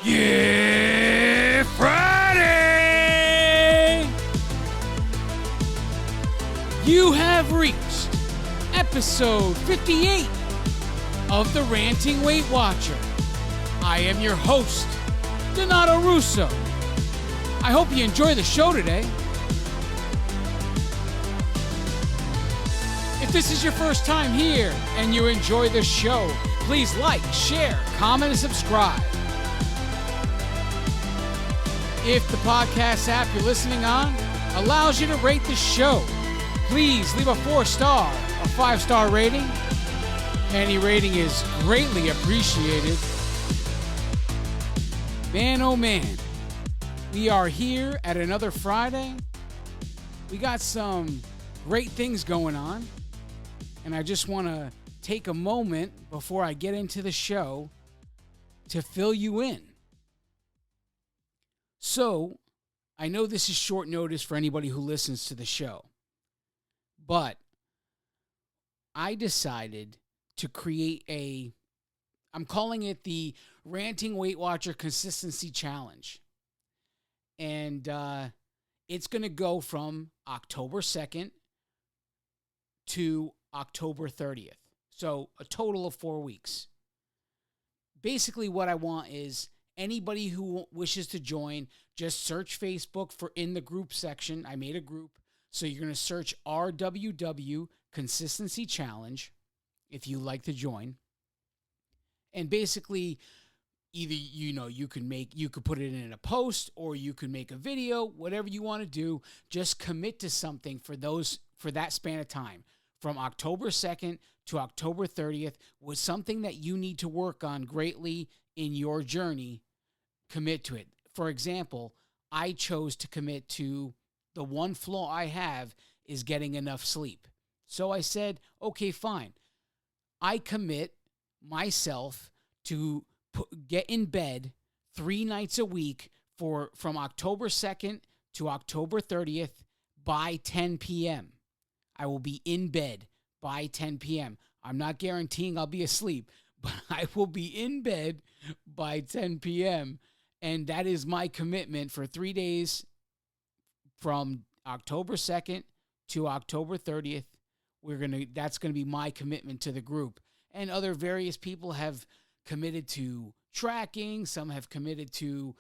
Yeah, Friday! You have reached episode 58 of the Ranting Weight Watcher. I am your host, Donato Russo. I hope you enjoy the show today. If this is your first time here and you enjoy the show, please like, share, comment, and subscribe. If the podcast app you're listening on allows you to rate the show, please leave a 4-star or 5-star rating. Any rating is greatly appreciated. Man, oh man, we are here at another Friday. We got some great things going on, and I just want to take a moment before I get into the show to fill you in. So, I know this is short notice for anybody who listens to the show, but I decided to create I'm calling it the Ranting Weight Watcher Consistency Challenge. And it's going to go from October 2nd to October 30th. So a total of 4 weeks. Basically what I want is anybody who wishes to join, just search Facebook for in the group section. I made a group. So you're going to search RWW Consistency Challenge if you like to join. And basically, either, you could put it in a post or you can make a video, whatever you want to do. Just commit to something for that span of time. From October 2nd to October 30th was something that you need to work on greatly in your journey. Commit to it. For example, I chose to commit to the one flaw I have is getting enough sleep. So I said, okay, fine. I commit myself to get in bed 3 nights a week from October 2nd to October 30th by 10 p.m. I will be in bed by 10 p.m. I'm not guaranteeing I'll be asleep, but I will be in bed by 10 p.m. And that is my commitment for 3 days from October 2nd to October 30th. That's going to be my commitment to the group. And other various people have committed to tracking. Some have committed to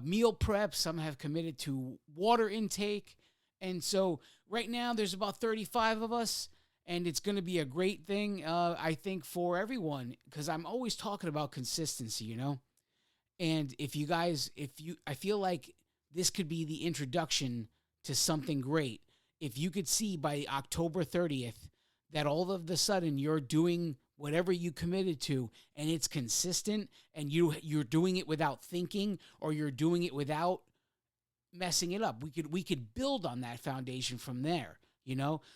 meal prep. Some have committed to water intake. And so right now there's about 35 of us, and it's going to be a great thing, I think, for everyone, because I'm always talking about consistency, And I feel like this could be the introduction to something great. If you could see by October 30th that all of a sudden you're doing whatever you committed to and it's consistent and you're doing it without thinking or you're doing it without messing it up, we could build on that foundation from there,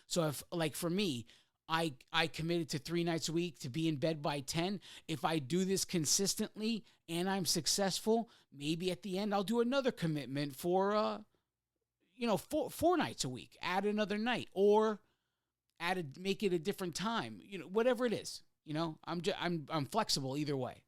So if, like, for me, I committed to 3 nights a week to be in bed by 10. If I do this consistently and I'm successful, maybe at the end I'll do another commitment for 4 nights a week, add another night, or make it a different time, whatever it is, I'm flexible either way.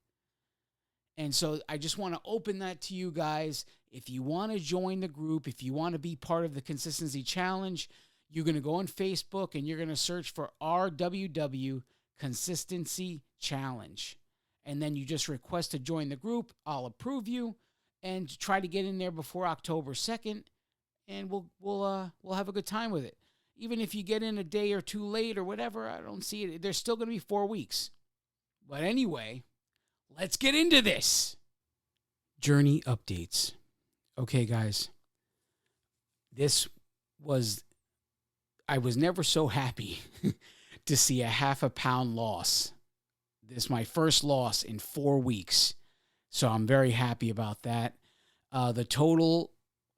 And so I just want to open that to you guys. If you want to join the group, if you want to be part of the Consistency Challenge, you're going to go on Facebook and you're going to search for RWW Consistency Challenge. And then you just request to join the group. I'll approve you and try to get in there before October 2nd. And we'll have a good time with it. Even if you get in a day or two late or whatever, I don't see it. There's still going to be 4 weeks. But anyway, let's get into this. Journey updates. Okay, guys. I was never so happy to see a half a pound loss. This is my first loss in 4 weeks. So I'm very happy about that. The total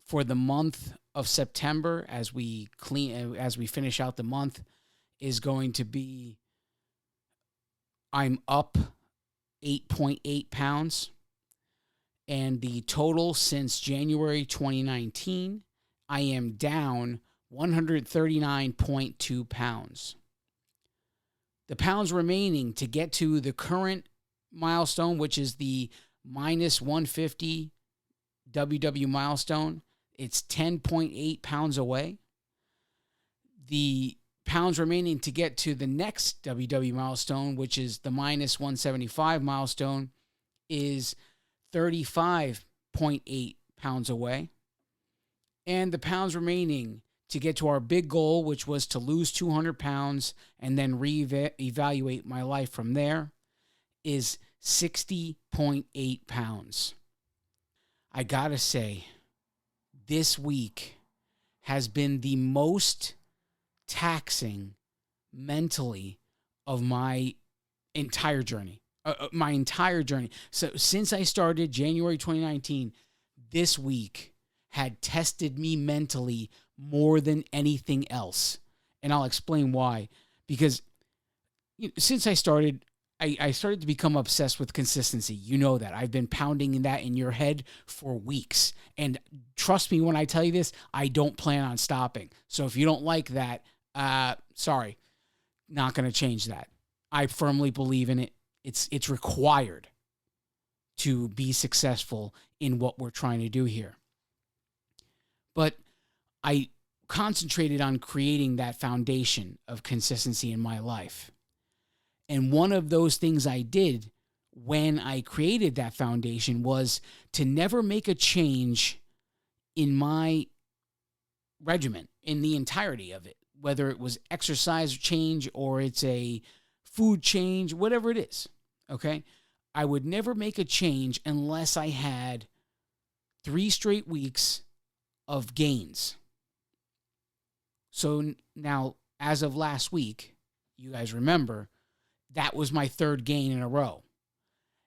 for the month of September, as we finish out the month, is going to be, I'm up 8.8 pounds. And the total since January 2019, I am down 139.2 pounds. The pounds remaining to get to the current milestone, which is the minus 150 WW milestone. It's 10.8 pounds away. The pounds remaining to get to the next WW milestone, which is the minus 175 milestone, is 35.8 pounds away. And the pounds remaining to get to our big goal, which was to lose 200 pounds and then reevaluate my life from there, is 60.8 pounds. I gotta say, this week has been the most taxing mentally of my entire journey. So since I started January 2019, this week had tested me mentally more than anything else. And I'll explain why. Because since I started, I started to become obsessed with consistency. You know that. I've been pounding that in your head for weeks. And trust me when I tell you this, I don't plan on stopping. So if you don't like that, sorry, not going to change that. I firmly believe in it. It's required to be successful in what we're trying to do here. But I concentrated on creating that foundation of consistency in my life. And one of those things I did when I created that foundation was to never make a change in my regimen, in the entirety of it, whether it was exercise change or it's a food change, whatever it is, okay? I would never make a change unless I had 3 straight weeks of gains. So now, as of last week, you guys remember, that was my 3rd gain in a row.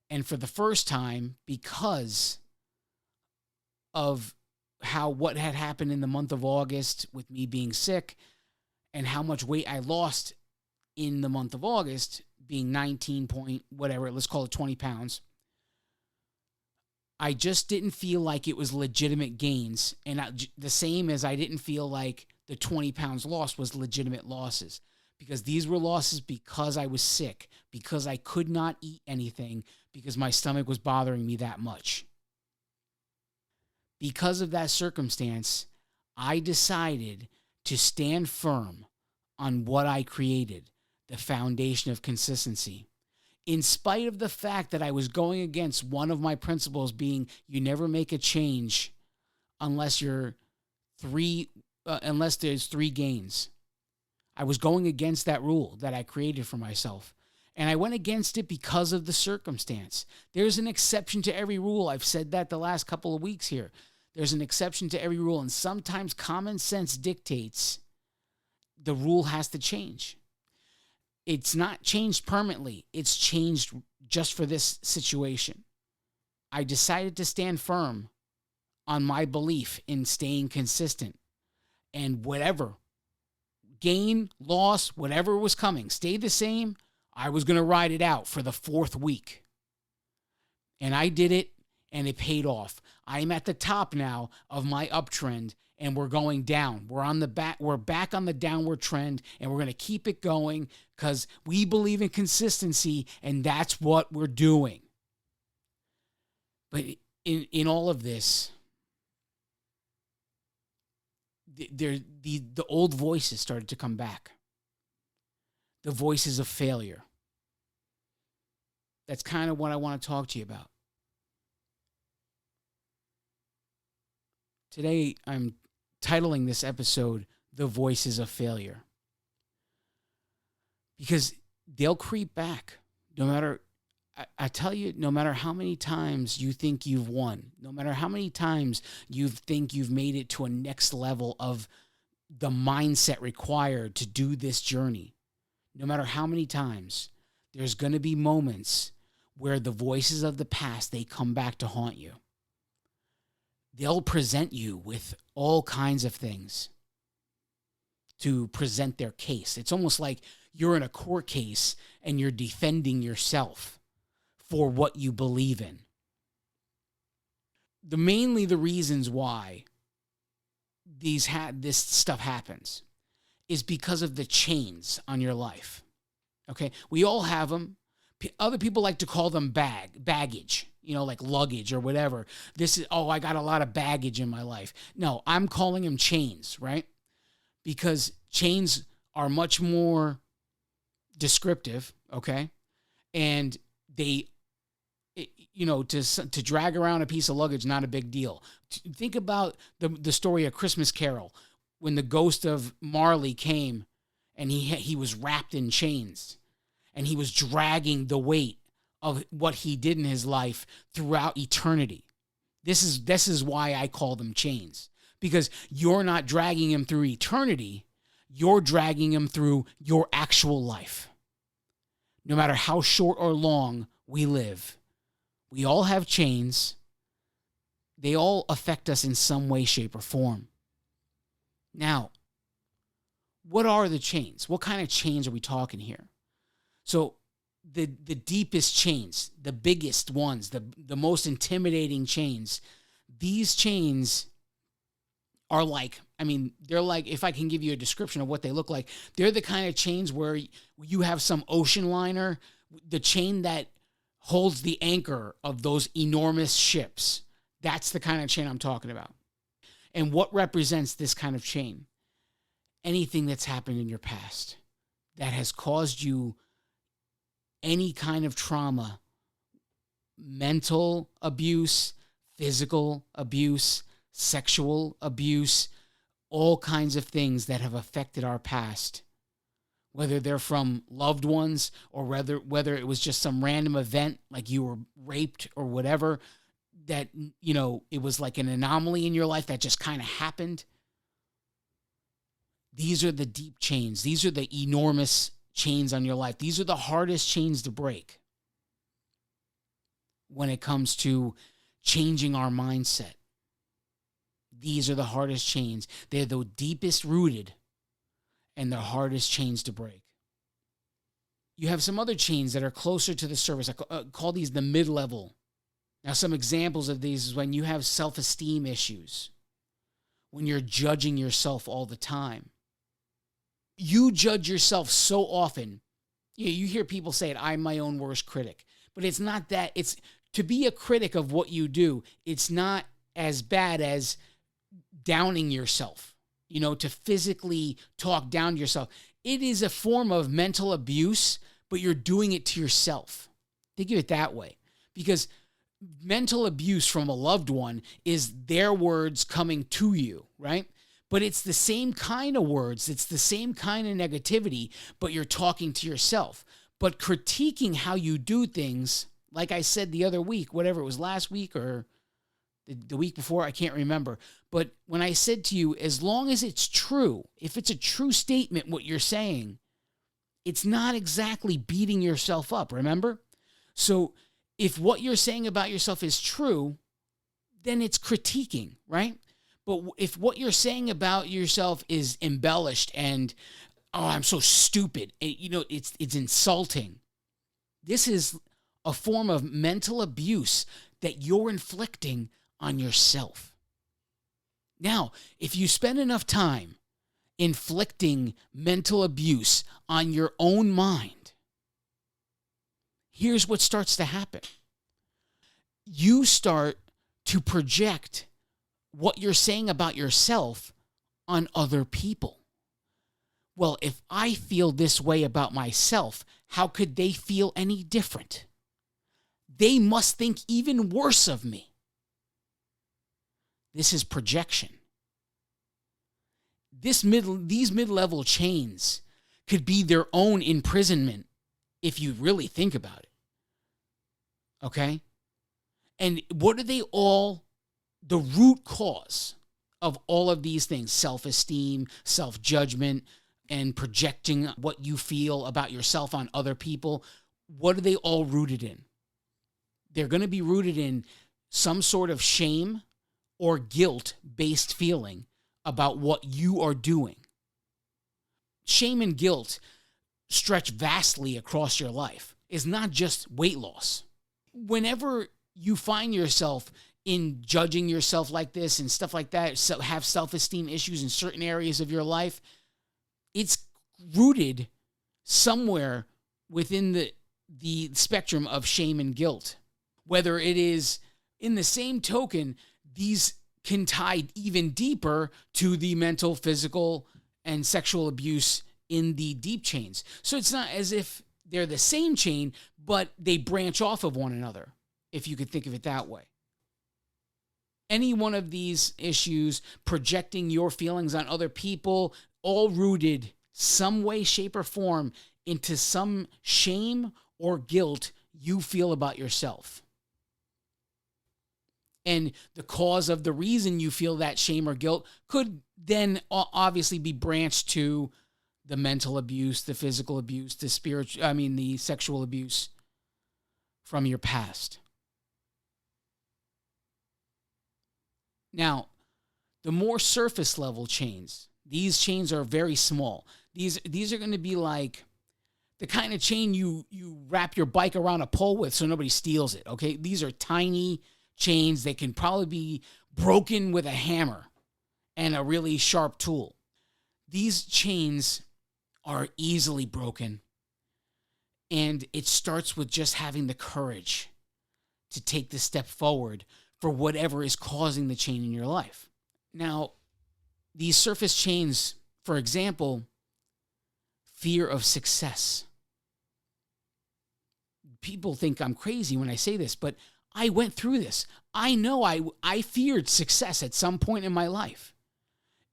And for the first time, because of what had happened in the month of August with me being sick and how much weight I lost in the month of August, being 19 point whatever, let's call it 20 pounds, I just didn't feel like it was legitimate gains. And the same as I didn't feel like the 20 pounds lost was legitimate losses. Because these were losses because I was sick, because I could not eat anything, because my stomach was bothering me that much. Because of that circumstance, I decided to stand firm on what I created, the foundation of consistency. In spite of the fact that I was going against one of my principles being you never make a change unless there's 3 gains. I was going against that rule that I created for myself. And I went against it because of the circumstance. There's an exception to every rule. I've said that the last couple of weeks here. There's an exception to every rule. And sometimes common sense dictates the rule has to change. It's not changed permanently. It's changed just for this situation. I decided to stand firm on my belief in staying consistent. And whatever gain, loss, whatever was coming, stayed the same, I was going to ride it out for the 4th week. And I did it, and it paid off. I'm at the top now of my uptrend, and we're going down. We're back on the downward trend, and we're going to keep it going because we believe in consistency, and that's what we're doing. But in all of this, the old voices started to come back. The voices of failure. That's kind of what I want to talk to you about. Today, I'm titling this episode, The Voices of Failure. Because they'll creep back. I tell you, no matter how many times you think you've won, no matter how many times you think you've made it to a next level of the mindset required to do this journey, no matter how many times, there's going to be moments where the voices of the past, they come back to haunt you. They'll present you with all kinds of things to present their case. It's almost like you're in a court case and you're defending yourself for what you believe in. Mainly the reasons why this stuff happens is because of the chains on your life. Okay? We all have them. Other people like to call them baggage. like luggage or whatever. This is, I got a lot of baggage in my life. No, I'm calling them chains, right? Because chains are much more descriptive, okay? And they, to drag around a piece of luggage, not a big deal. Think about the story of Christmas Carol, when the ghost of Marley came and he was wrapped in chains and he was dragging the weight of what he did in his life throughout eternity. This is why I call them chains, because you're not dragging him through eternity. You're dragging him through your actual life. No matter how short or long we live, we all have chains. They all affect us in some way, shape, or form. Now, what are the chains? What kind of chains are we talking here? So the deepest chains, the biggest ones, the most intimidating chains, these chains are like, they're like, if I can give you a description of what they look like, they're the kind of chains where you have some ocean liner, the chain that holds the anchor of those enormous ships. That's the kind of chain I'm talking about. And what represents this kind of chain? Anything that's happened in your past that has caused you any kind of trauma, mental abuse, physical abuse, sexual abuse, all kinds of things that have affected our past, whether they're from loved ones or whether it was just some random event like you were raped or whatever, that, it was like an anomaly in your life that just kind of happened. These are the deep chains. These are the enormous chains on your life. These are the hardest chains to break when it comes to changing our mindset. These are the hardest chains. They're the deepest rooted and the hardest chains to break. You have some other chains that are closer to the surface. I call these the mid-level. Now, some examples of these is when you have self-esteem issues, when you're judging yourself all the time. You judge yourself so often. You hear people say it, I'm my own worst critic. But it's not that. It's to be a critic of what you do. It's not as bad as downing yourself, to physically talk down to yourself. It is a form of mental abuse, but you're doing it to yourself. Think of it that way. Because mental abuse from a loved one is their words coming to you, right? But it's the same kind of words. It's the same kind of negativity, but you're talking to yourself. But critiquing how you do things, like I said the other week, whatever it was, last week or the week before, I can't remember. But when I said to you, as long as it's true, if it's a true statement, what you're saying, it's not exactly beating yourself up, remember? So if what you're saying about yourself is true, then it's critiquing, right? But if what you're saying about yourself is embellished and, I'm so stupid, it's insulting. This is a form of mental abuse that you're inflicting on yourself. Now, if you spend enough time inflicting mental abuse on your own mind, here's what starts to happen. You start to project what you're saying about yourself on other people. Well, if I feel this way about myself, how could they feel any different? They must think even worse of me. This is projection. These mid-level chains could be their own imprisonment if you really think about it. Okay? And what are they all? The root cause of all of these things, self-esteem, self-judgment, and projecting what you feel about yourself on other people, what are they all rooted in? They're going to be rooted in some sort of shame or guilt-based feeling about what you are doing. Shame and guilt stretch vastly across your life. It's not just weight loss. Whenever you find yourself in judging yourself like this and stuff like that, so have self-esteem issues in certain areas of your life, it's rooted somewhere within the spectrum of shame and guilt. Whether it is in the same token, these can tie even deeper to the mental, physical, and sexual abuse in the deep chains. So it's not as if they're the same chain, but they branch off of one another, if you could think of it that way. Any one of these issues, projecting your feelings on other people, all rooted some way, shape, or form into some shame or guilt you feel about yourself. And the cause of the reason you feel that shame or guilt could then obviously be branched to the mental abuse, the physical abuse, the sexual abuse from your past. Now, the more surface level chains, these chains are very small. These are going to be like the kind of chain you wrap your bike around a pole with so nobody steals it, okay? These are tiny chains. They can probably be broken with a hammer and a really sharp tool. These chains are easily broken, and it starts with just having the courage to take the step forward for whatever is causing the chain in your life. Now, these surface chains, for example, fear of success. People think I'm crazy when I say this, but I went through this. I know I feared success at some point in my life.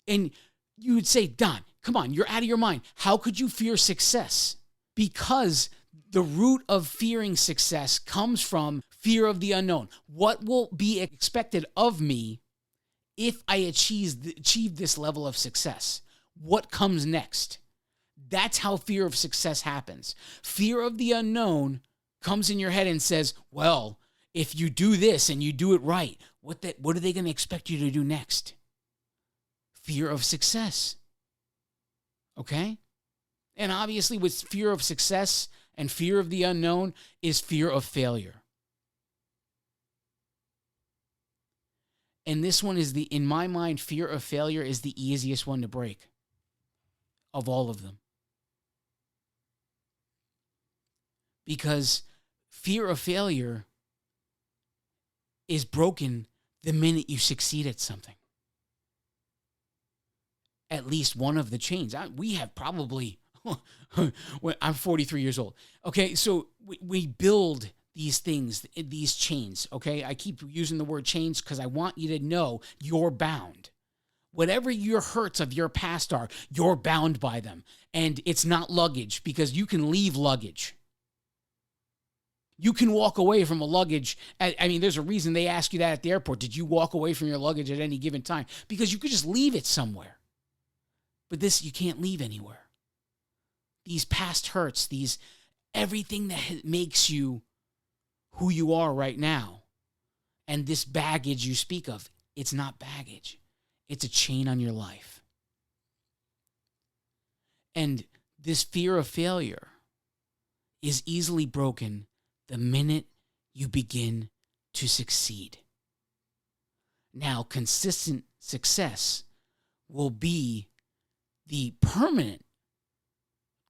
And you would say, Don, come on, you're out of your mind. How could you fear success? Because the root of fearing success comes from fear of the unknown. What will be expected of me if I achieve this level of success? What comes next? That's how fear of success happens. Fear of the unknown comes in your head and says, well, if you do this and you do it right, what are they going to expect you to do next? Fear of success. Okay? And obviously with fear of success and fear of the unknown is fear of failure. And this one is in my mind, fear of failure is the easiest one to break of all of them. Because fear of failure is broken the minute you succeed at something. At least one of the chains. We have probably, I'm 43 years old. Okay, so we build these things, these chains, okay? I keep using the word chains because I want you to know you're bound. Whatever your hurts of your past are, you're bound by them. And it's not luggage because you can leave luggage. You can walk away from a luggage. There's a reason they ask you that at the airport. Did you walk away from your luggage at any given time? Because you could just leave it somewhere. But this, you can't leave anywhere. These past hurts, everything that makes you who you are right now, and this baggage you speak of, it's not baggage. It's a chain on your life. And this fear of failure is easily broken the minute you begin to succeed. Now, consistent success will be the permanent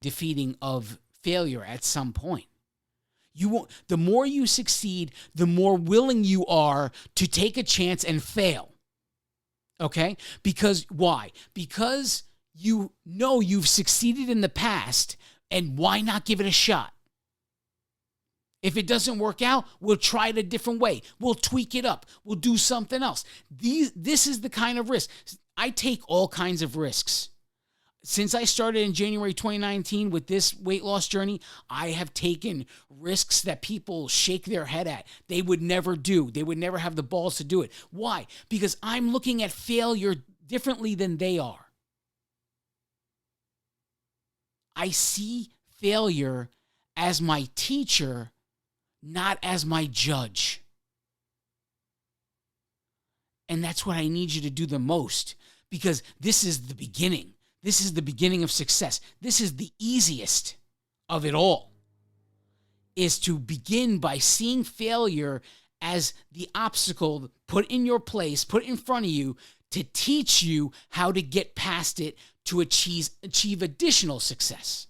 defeating of failure at some point. The more you succeed, the more willing you are to take a chance and fail. Okay? Because why? Because you know you've succeeded in the past, and why not give it a shot? If it doesn't work out, we'll try it a different way. We'll tweak it up. We'll do something else. This is the kind of risk. I take all kinds of risks. Since I started in January 2019 with this weight loss journey, I have taken risks that people shake their head at. They would never do. They would never have the balls to do it. Why? Because I'm looking at failure differently than they are. I see failure as my teacher, not as my judge. And that's what I need you to do the most, because this is the beginning. This is the beginning of success. This is the easiest of it all, is to begin by seeing failure as the obstacle put in your place, put in front of you to teach you how to get past it to achieve additional success.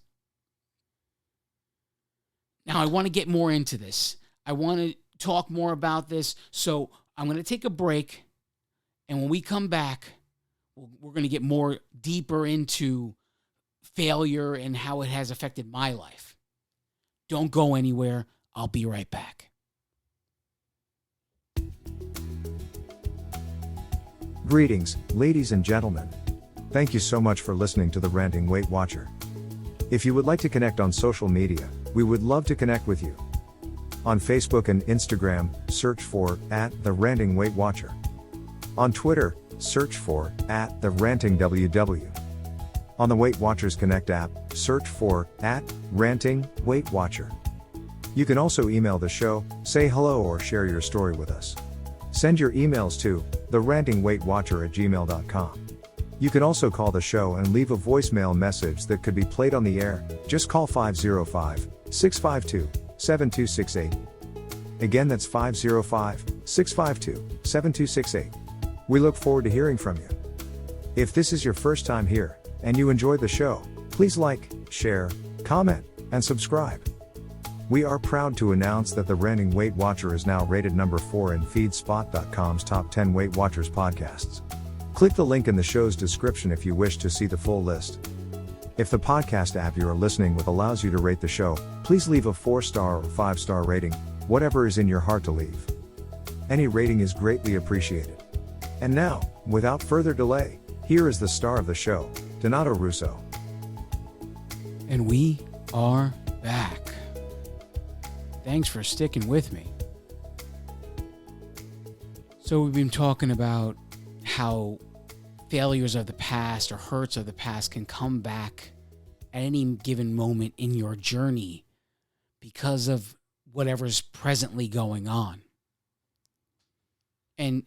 Now, I want to get more into this. I want to talk more about this. So I'm going to take a break. And when we come back, we're going to get more deeper into failure and how it has affected my life. Don't go anywhere. I'll be right back. Greetings, ladies and gentlemen. Thank you so much for listening to the Ranting Weight Watcher. If you would like to connect on social media, we would love to connect with you. On Facebook and Instagram, search for @The Ranting Weight Watcher. On Twitter, search for @The Ranting WW. On the Weight Watchers Connect app, search for @Ranting Weight Watcher. You can also email the show, say hello or share your story with us. Send your emails to therantingweightwatcher@gmail.com. You can also call the show and leave a voicemail message that could be played on the air. Just call 505-652-7268. Again, that's 505-652-7268. We look forward to hearing from you. If this is your first time here, and you enjoyed the show, please like, share, comment, and subscribe. We are proud to announce that the Ranting Weight Watcher is now rated number 4 in Feedspot.com's top 10 Weight Watchers podcasts. Click the link in the show's description if you wish to see the full list. If the podcast app you are listening with allows you to rate the show, please leave a 4-star or 5-star rating, whatever is in your heart to leave. Any rating is greatly appreciated. And now, without further delay, here is the star of the show, Donato Russo. And we are back. Thanks for sticking with me. So we've been talking about how failures of the past or hurts of the past can come back at any given moment in your journey because of whatever's presently going on. And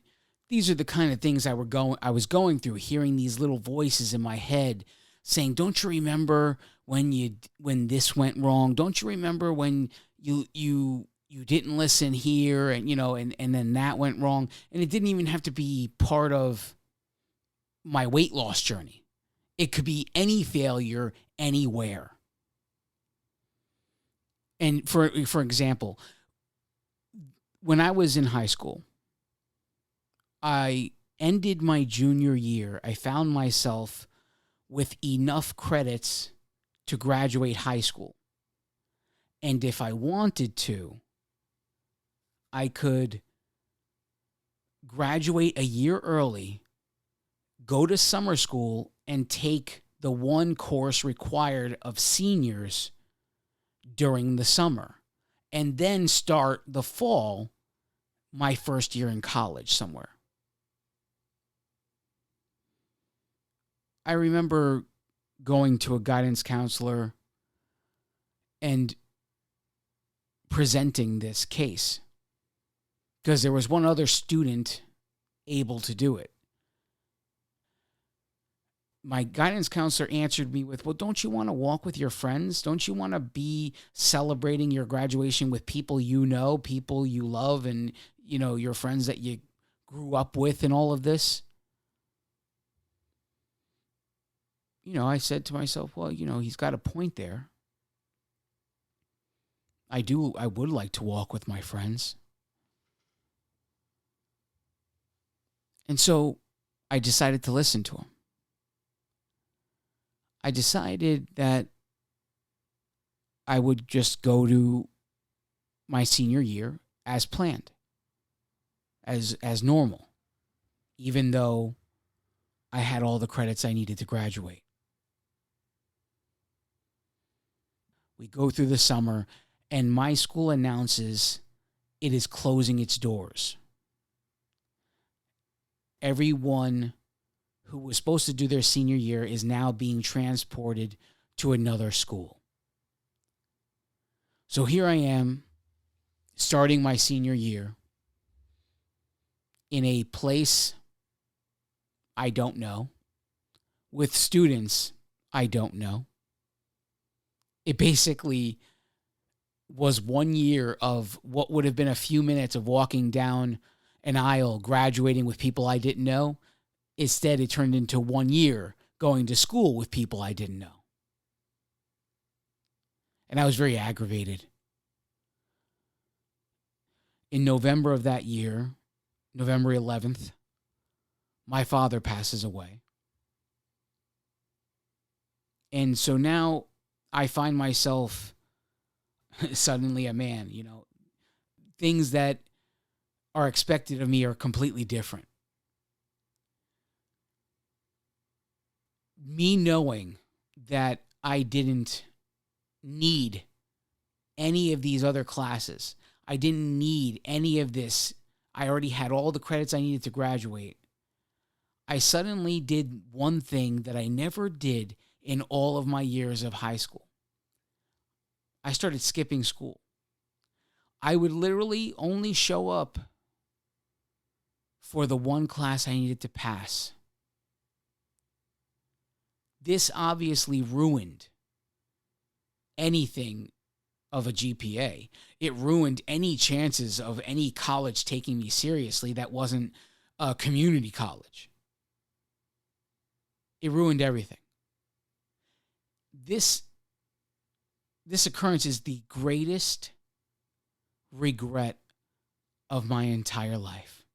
these are the kind of things I was going through, hearing these little voices in my head saying, "Don't you remember when this went wrong? Don't you remember when you didn't listen here and and then that went wrong?" And it didn't even have to be part of my weight loss journey. It could be any failure anywhere. And for example, when I was in high school, I ended my junior year. I found myself with enough credits to graduate high school. And if I wanted to, I could graduate a year early, go to summer school, and take the one course required of seniors during the summer, and then start the fall, my first year in college somewhere. I remember going to a guidance counselor and presenting this case because there was one other student able to do it. My guidance counselor answered me with, "Well, don't you want to walk with your friends? Don't you want to be celebrating your graduation with people you know, people you love, and, your friends that you grew up with and all of this?" I said to myself, well, he's got a point there. I would like to walk with my friends. And so I decided to listen to him. I decided that I would just go to my senior year as planned, as normal, even though I had all the credits I needed to graduate. We go through the summer, and my school announces it is closing its doors. Everyone who was supposed to do their senior year is now being transported to another school. So here I am, starting my senior year in a place I don't know, with students I don't know. It basically was 1 year of what would have been a few minutes of walking down an aisle, graduating with people I didn't know. Instead, it turned into 1 year going to school with people I didn't know. And I was very aggravated. in November of that year, November 11th, my father passes away. And so now I find myself suddenly a man, things that are expected of me are completely different. Me knowing that I didn't need any of these other classes, I didn't need any of this. I already had all the credits I needed to graduate. I suddenly did one thing that I never did in all of my years of high school. I started skipping school. I would literally only show up for the one class I needed to pass. This obviously ruined anything of a GPA. It ruined any chances of any college taking me seriously that wasn't a community college. It ruined everything. This occurrence is the greatest regret of my entire life.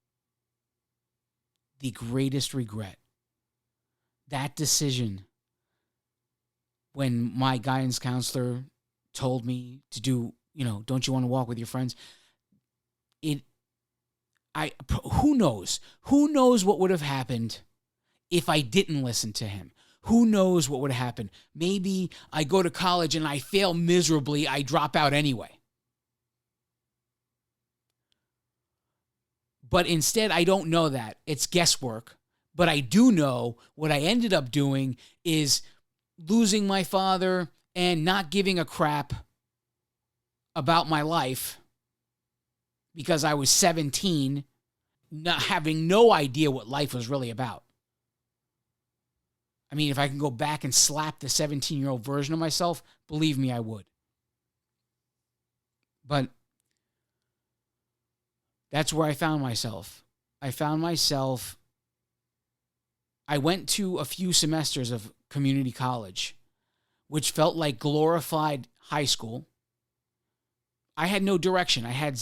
The greatest regret. That decision, when my guidance counselor told me to do, don't you want to walk with your friends? Who knows? Who knows what would have happened if I didn't listen to him? Who knows what would happen? Maybe I go to college and I fail miserably. I drop out anyway. But instead, I don't know that. It's guesswork. But I do know what I ended up doing is losing my father and not giving a crap about my life because I was 17, not having no idea what life was really about. I mean, if I can go back and slap the 17-year-old version of myself, believe me, I would. But that's where I found myself. I went to a few semesters of community college, which felt like glorified high school. I had no direction. I had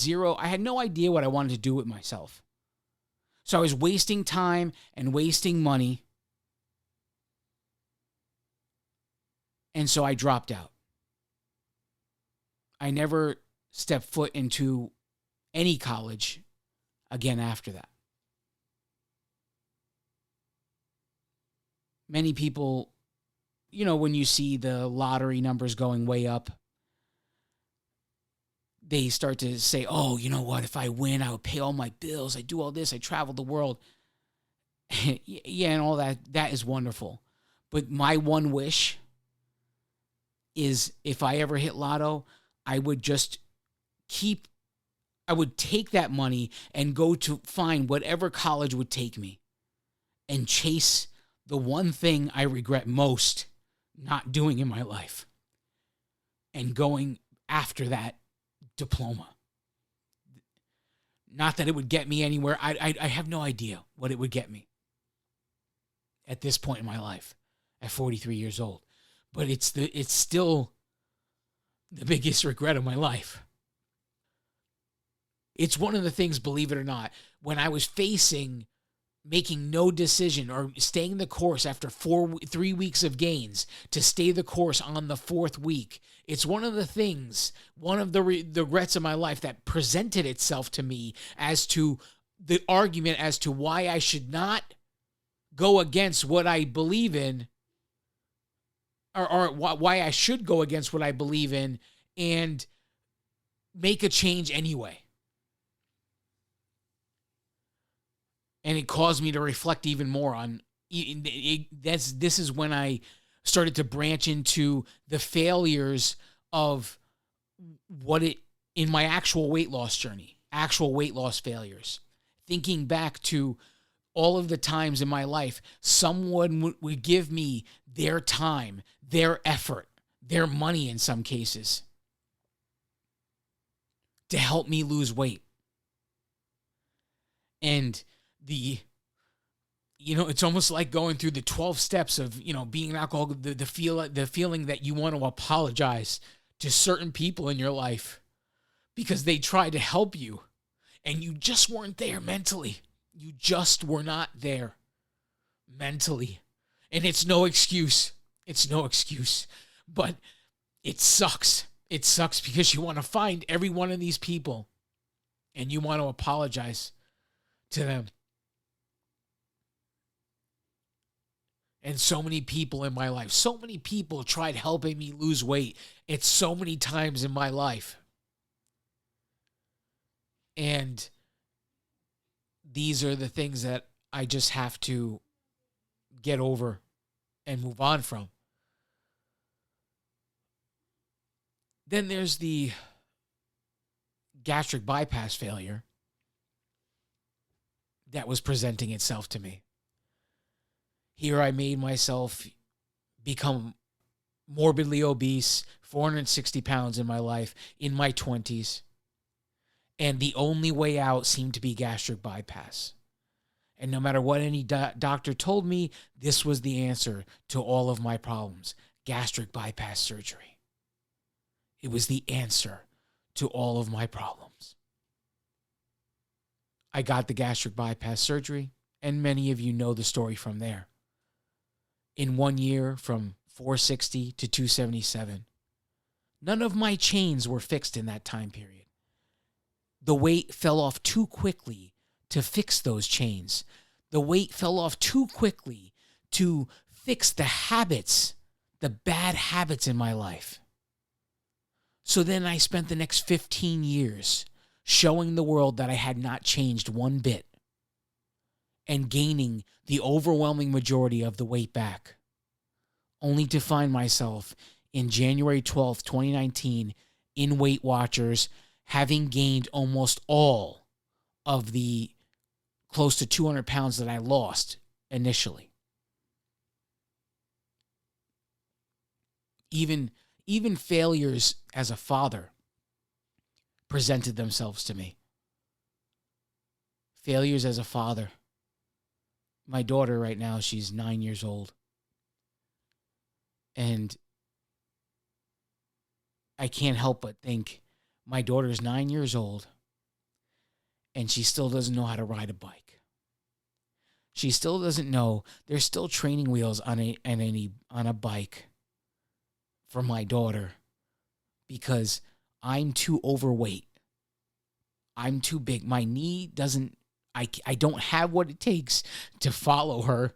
no idea what I wanted to do with myself. So I was wasting time and wasting money. And so I dropped out. I never stepped foot into any college again after that. Many people, when you see the lottery numbers going way up, they start to say, oh, you know what? If I win, I would pay all my bills. I do all this. I travel the world. Yeah, and all that. That is wonderful. But my one wish is if I ever hit lotto, I would take that money and go to find whatever college would take me and chase the one thing I regret most not doing in my life and going after that diploma. Not that it would get me anywhere. I have no idea what it would get me at this point in my life at 43 years old. But it's still the biggest regret of my life. It's one of the things, believe it or not, when I was facing making no decision or staying the course after 3 weeks of gains to stay the course on the fourth week. It's one of the things, one of the regrets of my life that presented itself to me as to the argument as to why I should not go against what I believe in, or why I should go against what I believe in and make a change anyway. And it caused me to reflect even more on this is when I started to branch into the failures of in my actual weight loss journey, actual weight loss failures. Thinking back to all of the times in my life, someone would give me their time, their effort, their money in some cases to help me lose weight. And it's almost like going through the 12 steps of, being an alcoholic, the feeling that you want to apologize to certain people in your life because they tried to help you and you just weren't there mentally. You just were not there mentally. And it's no excuse. It's no excuse. But it sucks. It sucks because you want to find every one of these people and you want to apologize to them. And so many people in my life, so many people tried helping me lose weight. It's so many times in my life. And these are the things that I just have to get over and move on from. Then there's the gastric bypass failure that was presenting itself to me. Here I made myself become morbidly obese, 460 pounds in my life, in my 20s. And the only way out seemed to be gastric bypass. And no matter what any doctor told me, this was the answer to all of my problems. Gastric bypass surgery. It was the answer to all of my problems. I got the gastric bypass surgery, and many of you know the story from there. In 1 year, from 460 to 277. None of my chains were fixed in that time period. The weight fell off too quickly to fix those chains. The weight fell off too quickly to fix the habits, the bad habits in my life. So then I spent the next 15 years showing the world that I had not changed one bit and gaining the overwhelming majority of the weight back, only to find myself in January 12th, 2019, in Weight Watchers, having gained almost all of the close to 200 pounds that I lost initially. Even failures as a father presented themselves to me. Failures as a father. My daughter right now, she's 9 years old. And I can't help but think, my daughter's 9 years old and she still doesn't know how to ride a bike. She still doesn't know there's still training wheels on a bike for my daughter because I'm too overweight. I'm too big. My knee doesn't, I don't have what it takes to follow her,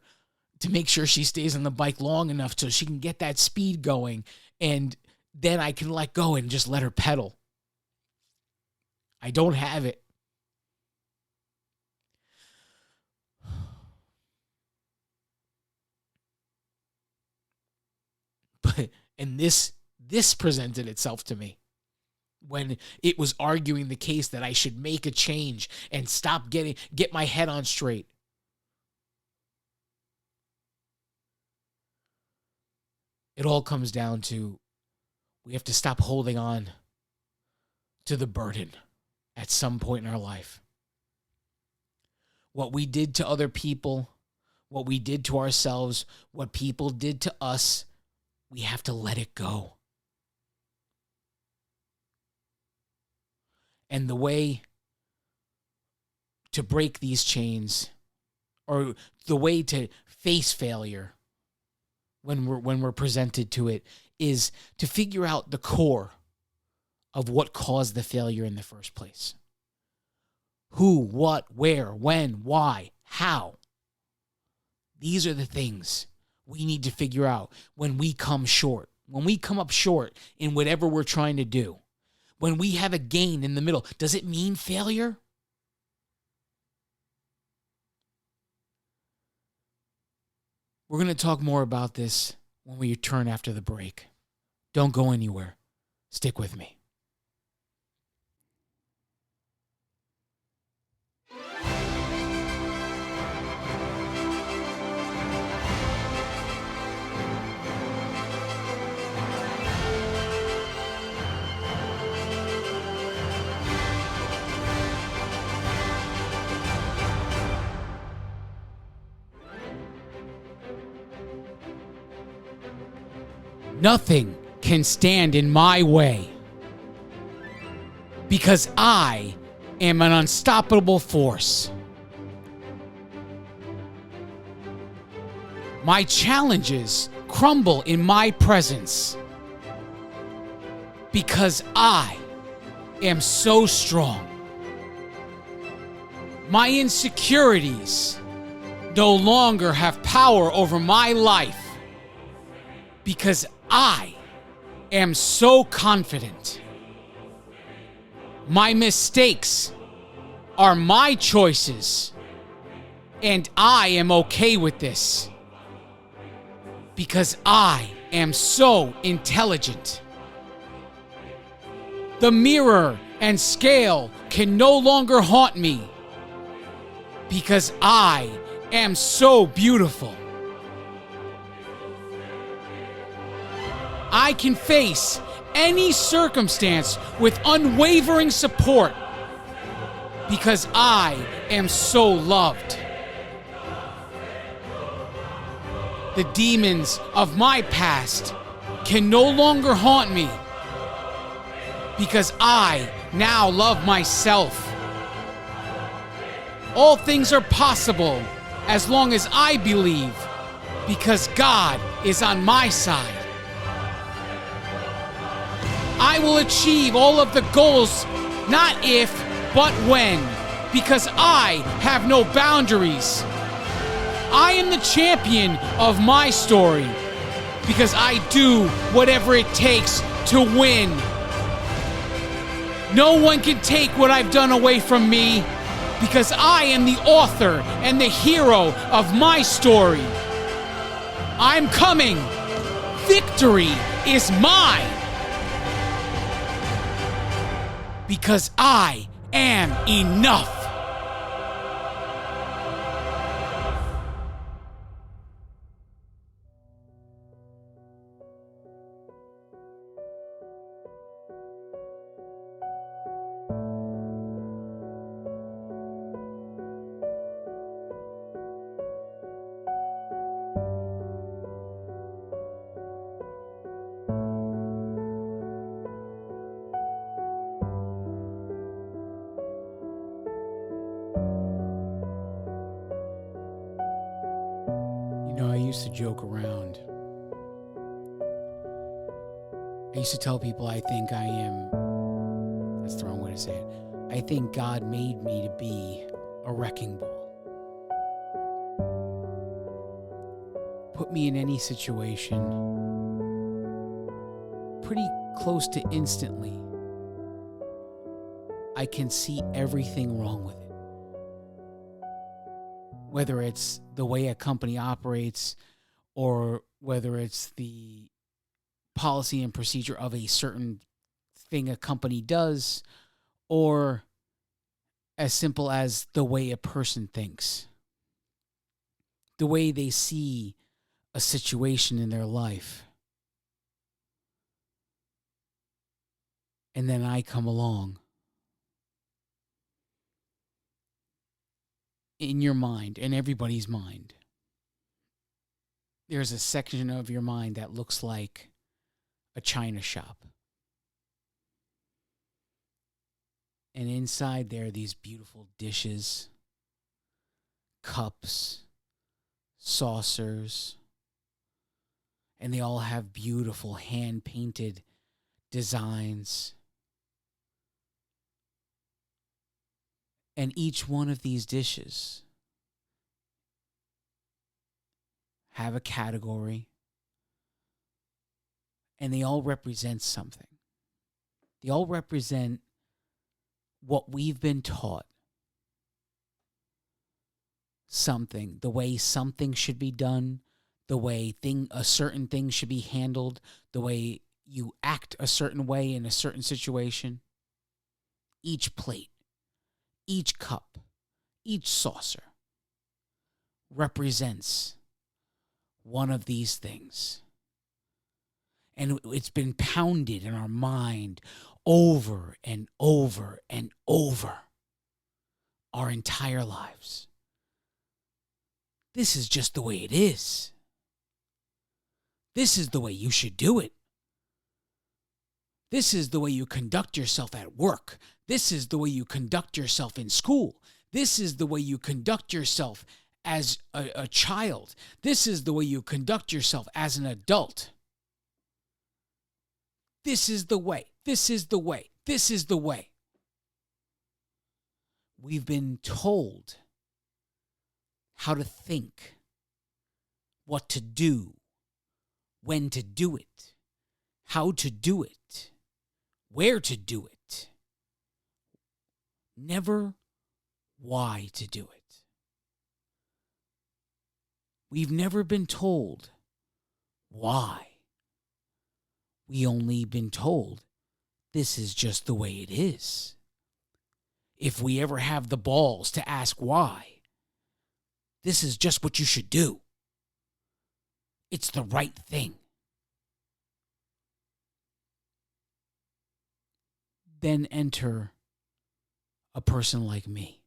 to make sure she stays on the bike long enough so she can get that speed going, and then I can let go and just let her pedal. I don't have it. And this presented itself to me when it was arguing the case that I should make a change and get my head on straight. It all comes down to we have to stop holding on to the burden at some point in our life. What we did to other people, what we did to ourselves, what people did to us, we have to let it go. And the way to break these chains, or the way to face failure when we're presented to it, is to figure out the core of what caused the failure in the first place. Who, what, where, when, why, how. These are the things we need to figure out when we come short, when we come up short in whatever we're trying to do. When we have a gain in the middle, does it mean failure? We're going to talk more about this when we return after the break. Don't go anywhere. Stick with me. Nothing can stand in my way because I am an unstoppable force. My challenges crumble in my presence because I am so strong. My insecurities no longer have power over my life because I am so confident. My mistakes are my choices, and I am okay with this because I am so intelligent. The mirror and scale can no longer haunt me because I am so beautiful. I can face any circumstance with unwavering support because I am so loved. The demons of my past can no longer haunt me because I now love myself. All things are possible as long as I believe because God is on my side. I will achieve all of the goals, not if, but when, because I have no boundaries. I am the champion of my story because I do whatever it takes to win. No one can take what I've done away from me because I am the author and the hero of my story. I'm coming. Victory is mine. Because I am enough. I used to joke around. I used to tell people I think I am, that's the wrong way to say it, I think God made me to be a wrecking ball. Put me in any situation, pretty close to instantly, I can see everything wrong with it. Whether it's the way a company operates or whether it's the policy and procedure of a certain thing a company does, or as simple as the way a person thinks, the way they see a situation in their life. And then I come along. In your mind, in everybody's mind, there's a section of your mind that looks like a china shop. And inside there are these beautiful dishes, cups, saucers, and they all have beautiful hand-painted designs. And each one of these dishes have a category, and they all represent something. They all represent what we've been taught. Something, the way something should be done, the way a certain thing should be handled, the way you act a certain way in a certain situation. Each plate, each cup, each saucer represents one of these things. And it's been pounded in our mind over and over and over our entire lives. This is just the way it is. This is the way you should do it. This is the way you conduct yourself at work. This is the way you conduct yourself in school. This is the way you conduct yourself as a child. This is the way you conduct yourself as an adult. This is the way. This is the way. This is the way. We've been told how to think, what to do, when to do it, how to do it, where to do it. Never why to do it. We've never been told why. We only been told this is just the way it is. If we ever have the balls to ask why, this is just what you should do. It's the right thing. Then enter a person like me.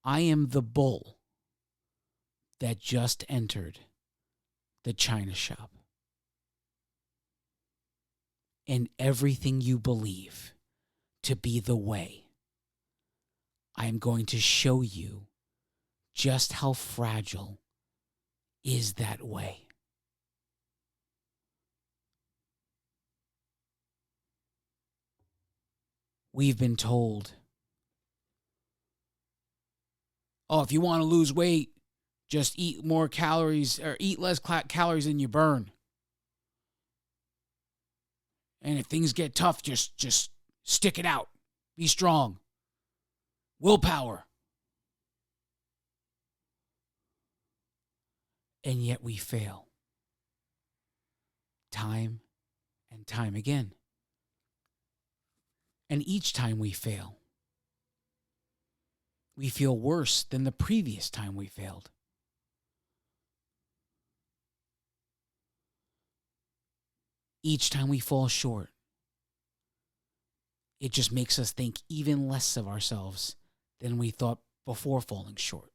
I am the bull that just entered the china shop. And everything you believe to be the way, I am going to show you just how fragile is that way. We've been told, oh, if you want to lose weight, just eat more calories or eat less calories than you burn. And if things get tough, just stick it out. Be strong. Willpower. And yet we fail. Time and time again. And each time we fail, we feel worse than the previous time we failed. Each time we fall short, it just makes us think even less of ourselves than we thought before falling short.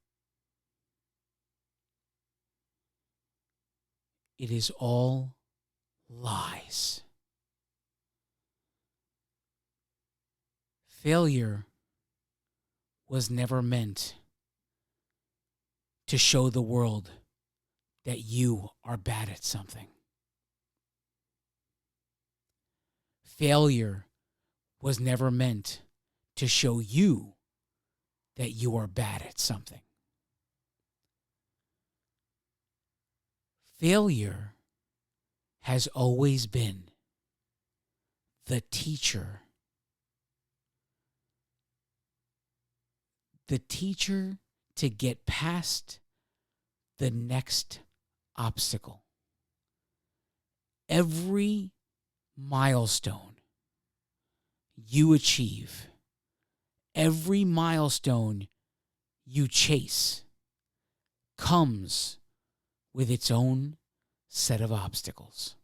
It is all lies. Failure was never meant to show the world that you are bad at something. Failure was never meant to show you that you are bad at something. Failure has always been the teacher. The teacher to get past the next obstacle. Every milestone you achieve, every milestone you chase, comes with its own set of obstacles.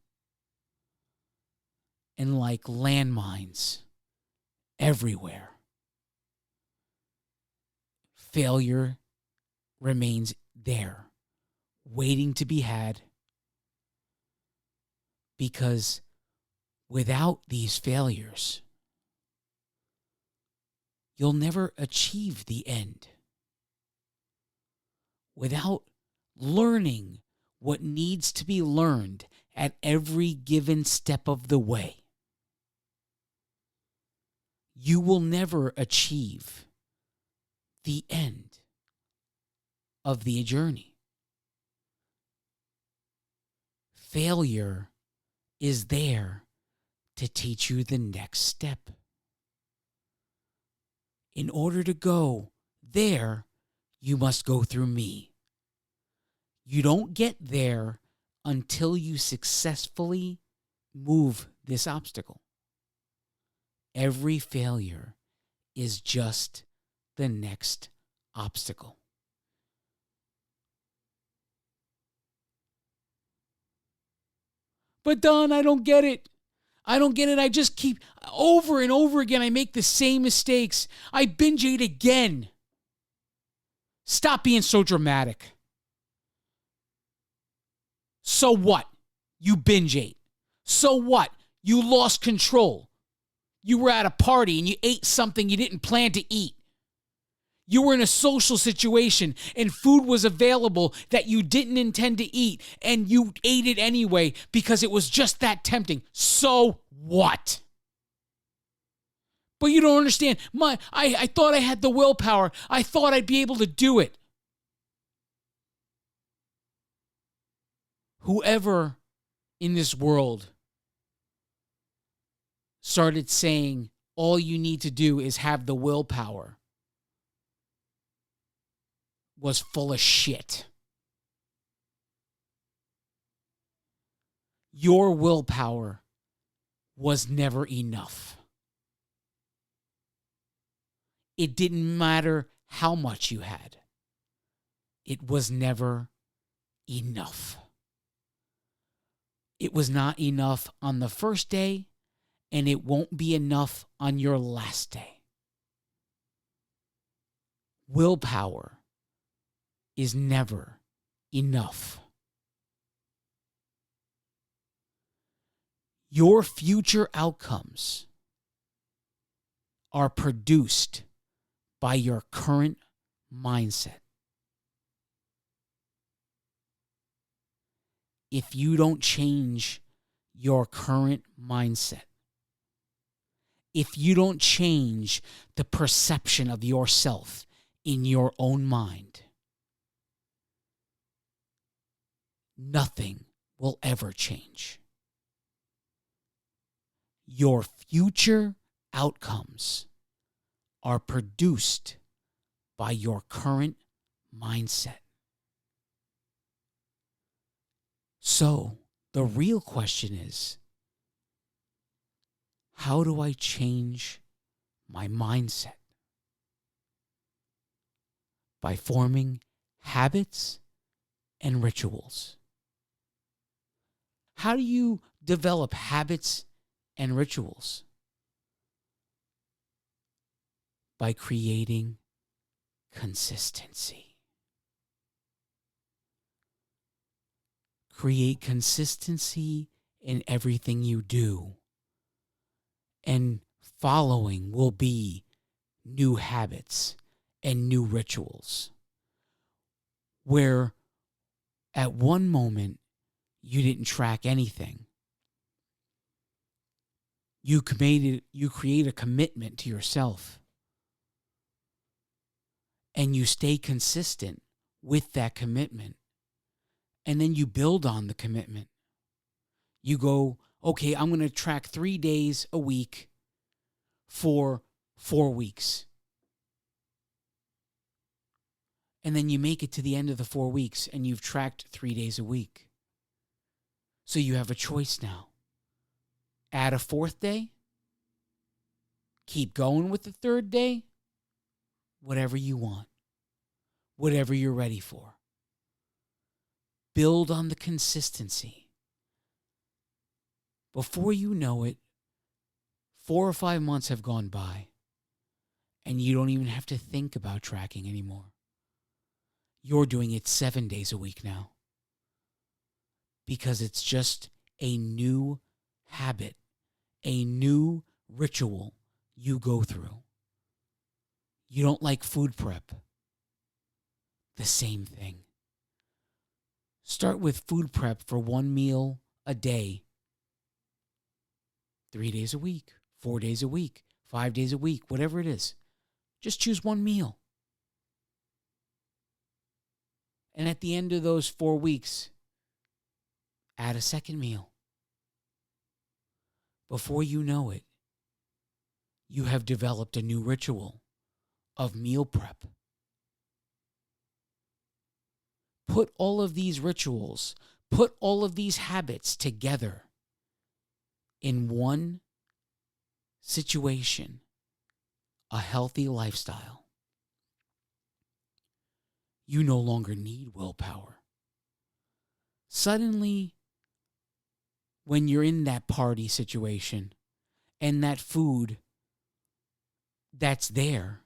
And like landmines everywhere, failure remains there, waiting to be had, because without these failures, you'll never achieve the end. Without learning what needs to be learned at every given step of the way, you will never achieve the end of the journey. Failure is there to teach you the next step. In order to go there, you must go through me. You don't get there until you successfully move this obstacle. Every failure is just the next obstacle. But Don, I don't get it. I don't get it. I just keep over and over again. I make the same mistakes. I binge ate again. Stop being so dramatic. So what? You binge ate. So what? You lost control. You were at a party and you ate something you didn't plan to eat. You were in a social situation and food was available that you didn't intend to eat, and you ate it anyway because it was just that tempting. So what? But you don't understand. I thought I had the willpower. I thought I'd be able to do it. Whoever in this world started saying all you need to do is have the willpower was full of shit. Your willpower was never enough. It didn't matter how much you had. It was never enough. It was not enough on the first day, and it won't be enough on your last day. Willpower is never enough. Your future outcomes are produced by your current mindset. If you don't change your current mindset, if you don't change the perception of yourself in your own mind, nothing will ever change. Your future outcomes are produced by your current mindset. So, the real question is, how do I change my mindset? By forming habits and rituals. How do you develop habits and rituals? By creating consistency. Create consistency in everything you do, and following will be new habits and new rituals. Where at one moment you didn't track anything, you create a commitment to yourself, and you stay consistent with that commitment. And then you build on the commitment. You go, okay, I'm going to track 3 days a week for 4 weeks. And then you make it to the end of the 4 weeks and you've tracked 3 days a week. So you have a choice now. Add a 4th day. Keep going with the 3rd day. Whatever you want. Whatever you're ready for. Build on the consistency. Before you know it, 4 or 5 months have gone by, and you don't even have to think about tracking anymore. You're doing it 7 days a week now, because it's just a new habit, a new ritual you go through. You don't like food prep? The same thing. Start with food prep for 1 meal a day. 3 days a week, 4 days a week, 5 days a week, whatever it is. Just choose 1 meal. And at the end of those 4 weeks, add a 2nd meal. Before you know it, you have developed a new ritual of meal prep. Put all of these rituals, put all of these habits together in one situation, a healthy lifestyle. You no longer need willpower. Suddenly, when you're in that party situation and that food that's there,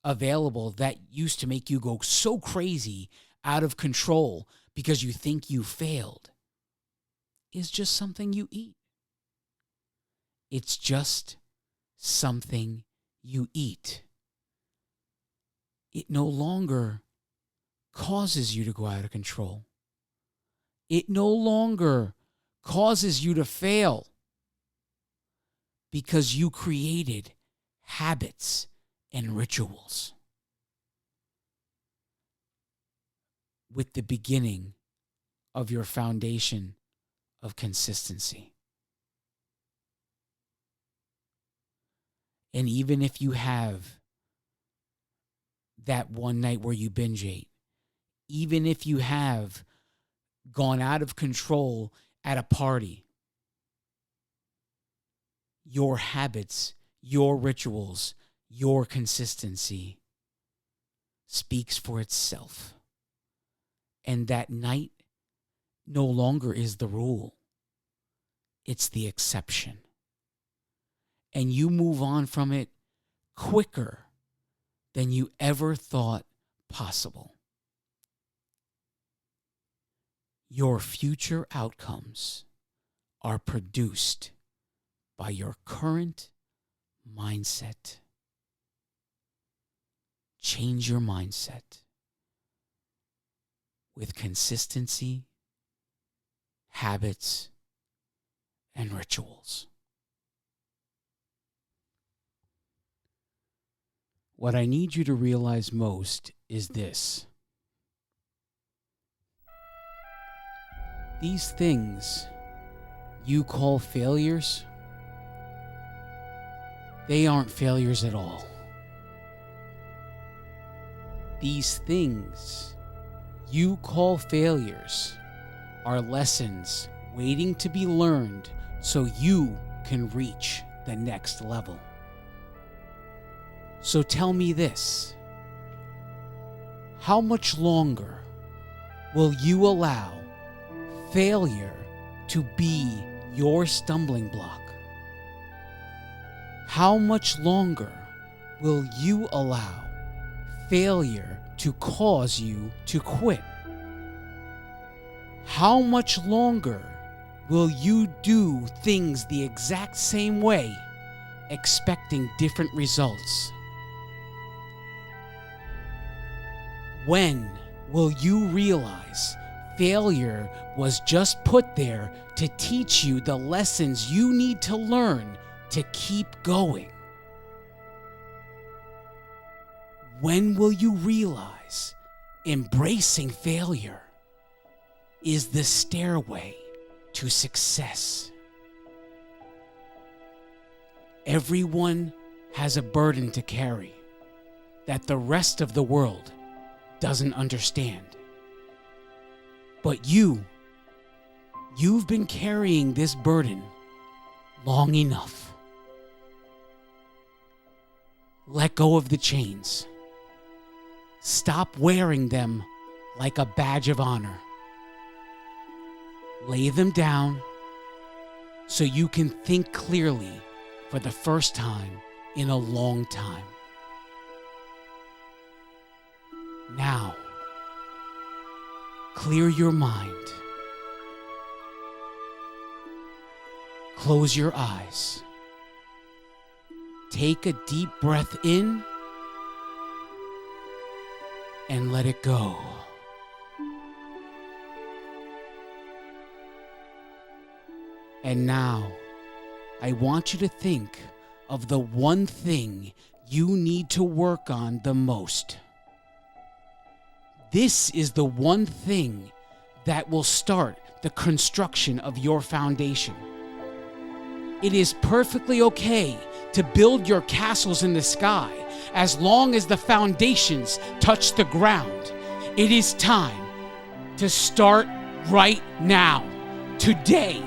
available, that used to make you go so crazy, out of control because you think you failed, is just something you eat. It's just something you eat. It no longer causes you to go out of control. It no longer causes you to fail because you created habits and rituals with the beginning of your foundation of consistency. And even if you have that one night where you binge ate, even if you have gone out of control at a party, your habits, your rituals, your consistency speaks for itself. And that night no longer is the rule. It's the exception. And you move on from it quicker than you ever thought possible. Your future outcomes are produced by your current mindset. Change your mindset with consistency, habits, and rituals. What I need you to realize most is this. These things you call failures, they aren't failures at all. These things you call failures are lessons waiting to be learned so you can reach the next level. So tell me this: how much longer will you allow failure to be your stumbling block? How much longer will you allow failure to cause you to quit? How much longer will you do things the exact same way, expecting different results? When will you realize failure was just put there to teach you the lessons you need to learn to keep going? When will you realize embracing failure is the stairway to success? Everyone has a burden to carry that the rest of the world doesn't understand. But you've been carrying this burden long enough. Let go of the chains. Stop wearing them like a badge of honor. Lay them down so you can think clearly for the first time in a long time. Now, clear your mind. Close your eyes. Take a deep breath in and let it go. And now, I want you to think of the one thing you need to work on the most. This is the one thing that will start the construction of your foundation. It is perfectly okay to build your castles in the sky as long as the foundations touch the ground. It is time to start right now, today,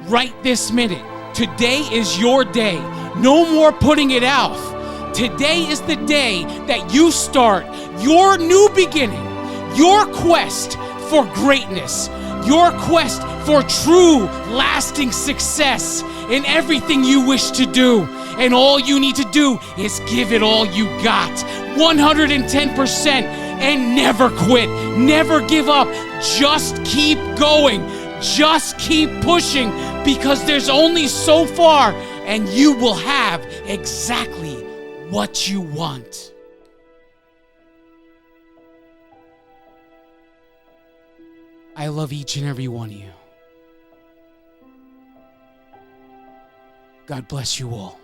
right this minute. Today is your day. No more putting it off. Today is the day that you start your new beginning, your quest for greatness, your quest for true, lasting success in everything you wish to do. And all you need to do is give it all you got, 110%, and never quit, never give up. Just keep going, just keep pushing, because there's only so far and you will have exactly what you want. I love each and every one of you. God bless you all.